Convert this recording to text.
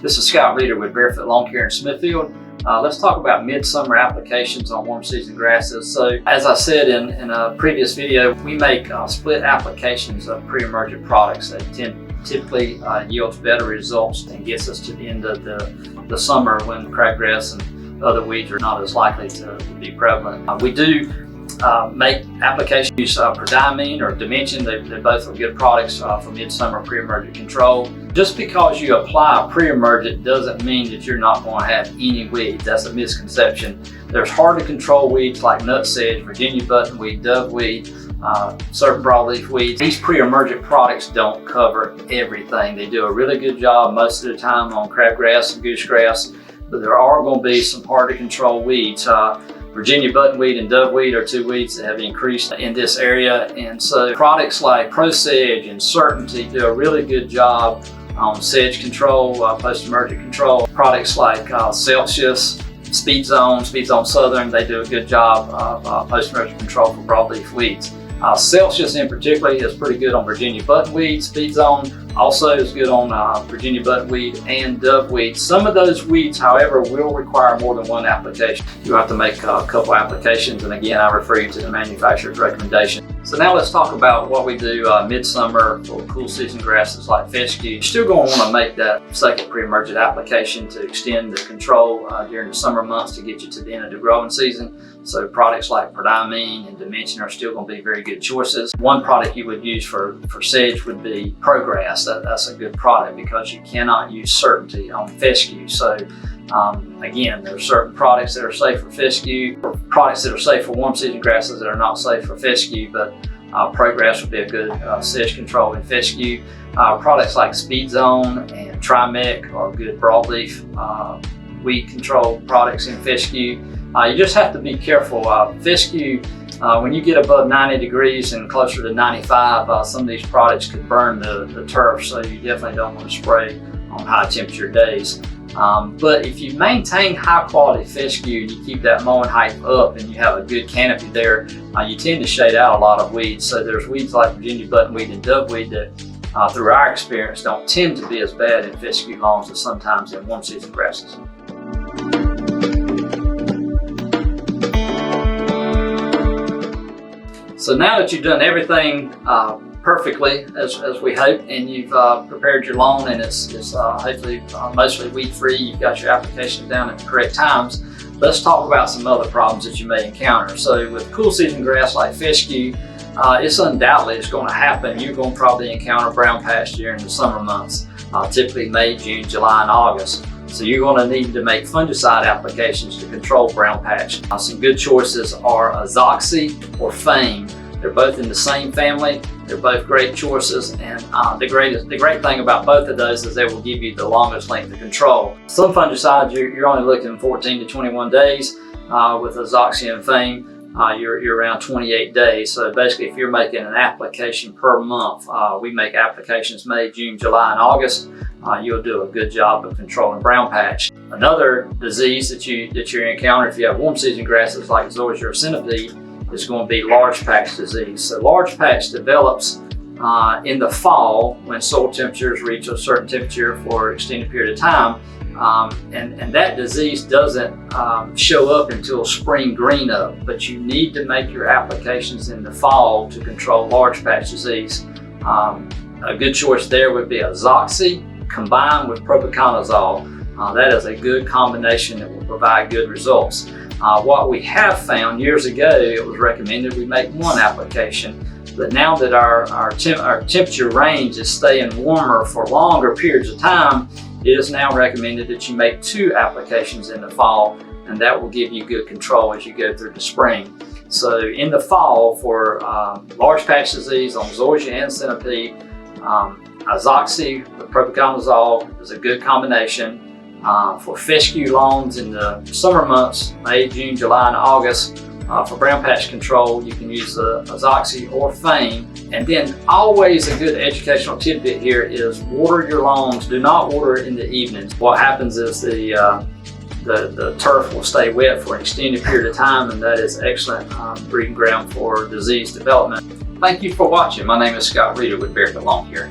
This is Scott Reeder with Barefoot Lawn Care in Smithfield. Let's talk about midsummer applications on warm season grasses. So as I said in a previous video, we make split applications of pre-emergent products that typically yields better results and gets us to the end of the summer when crabgrass and other weeds are not as likely to be prevalent. We do make applications use prodiamine or dimension. They both are good products for midsummer pre-emergent control. Just because you apply a pre-emergent doesn't mean that you're not going to have any weeds. That's a misconception. There's hard to control weeds like nutsedge, Virginia buttonweed, doveweed, certain broadleaf weeds. These pre-emergent products don't cover everything. They do a really good job most of the time on crabgrass and goosegrass, but there are going to be some hard to control weeds. Virginia buttonweed and doveweed are two weeds that have increased in this area, and so products like Pro Sedge and Certainty do a really good job on sedge control, post-emergent control. Products like Celsius, Speed Zone Southern, they do a good job of post-emergent control for broadleaf weeds. Celsius in particular is pretty good on Virginia buttonweed. Speed Zone also is good on Virginia buttonweed and doveweed. Some of those weeds, however, will require more than one application. You have to make a couple applications, and again, I refer you to the manufacturer's recommendation. So now let's talk about what we do midsummer for cool season grasses like fescue. You're still going to want to make that second pre-emergent application to extend the control during the summer months to get you to the end of the growing season. So products like prodiamine and dimension are still going to be very good choices. One product you would use for sedge would be ProGrass. That's a good product because you cannot use Certainty on fescue. So again, there are certain products that are safe for fescue, or products that are safe for warm season grasses that are not safe for fescue, but ProGrass would be a good sedge control in fescue. Products like Speed Zone and Trimec are good broadleaf weed control products in fescue. You just have to be careful. Fescue, when you get above 90 degrees and closer to 95, some of these products could burn the turf, so you definitely don't want to spray on high temperature days. But if you maintain high quality fescue and you keep that mowing height up and you have a good canopy there, you tend to shade out a lot of weeds. So there's weeds like Virginia buttonweed and doveweed that, through our experience, don't tend to be as bad in fescue lawns as sometimes in warm season grasses. So now that you've done everything perfectly, as we hope, and you've prepared your lawn and it's hopefully mostly weed-free, you've got your applications down at the correct times, let's talk about some other problems that you may encounter. So with cool season grass like fescue, it's undoubtedly going to happen. You're going to probably encounter brown patch during the summer months, typically May, June, July, and August. So you're going to need to make fungicide applications to control brown patch. Some good choices are Azoxy or Fame. They're both in the same family. They're both great choices, and the great thing about both of those is they will give you the longest length of control. Some fungicides you're only looking 14 to 21 days. With Azoxy and Fame, you're around 28 days. So basically, if you're making an application per month, we make applications May, June, July, and August. You'll do a good job of controlling brown patch. Another disease that you encounter if you have warm season grasses like zoysia or centipede is going to be large patch disease. So large patch develops in the fall when soil temperatures reach a certain temperature for an extended period of time, and that disease doesn't show up until spring green up, but you need to make your applications in the fall to control large patch disease. A good choice there would be Azoxy combined with propiconazole. That is a good combination that will provide good results. What we have found years ago, it was recommended we make one application, but now that our temperature range is staying warmer for longer periods of time, it is now recommended that you make two applications in the fall, and that will give you good control as you go through the spring. So in the fall for large patch disease on zoysia and centipede, Azoxy with propiconazole is a good combination. For fescue lawns in the summer months, May, June, July, and August, for brown patch control, you can use the Azoxy or Fame. And then always a good educational tidbit here is water your lawns. Do not water in the evenings. What happens is the turf will stay wet for an extended period of time, and that is excellent breeding ground for disease development. Thank you for watching. My name is Scott Reeder with Barefoot Lawn Care.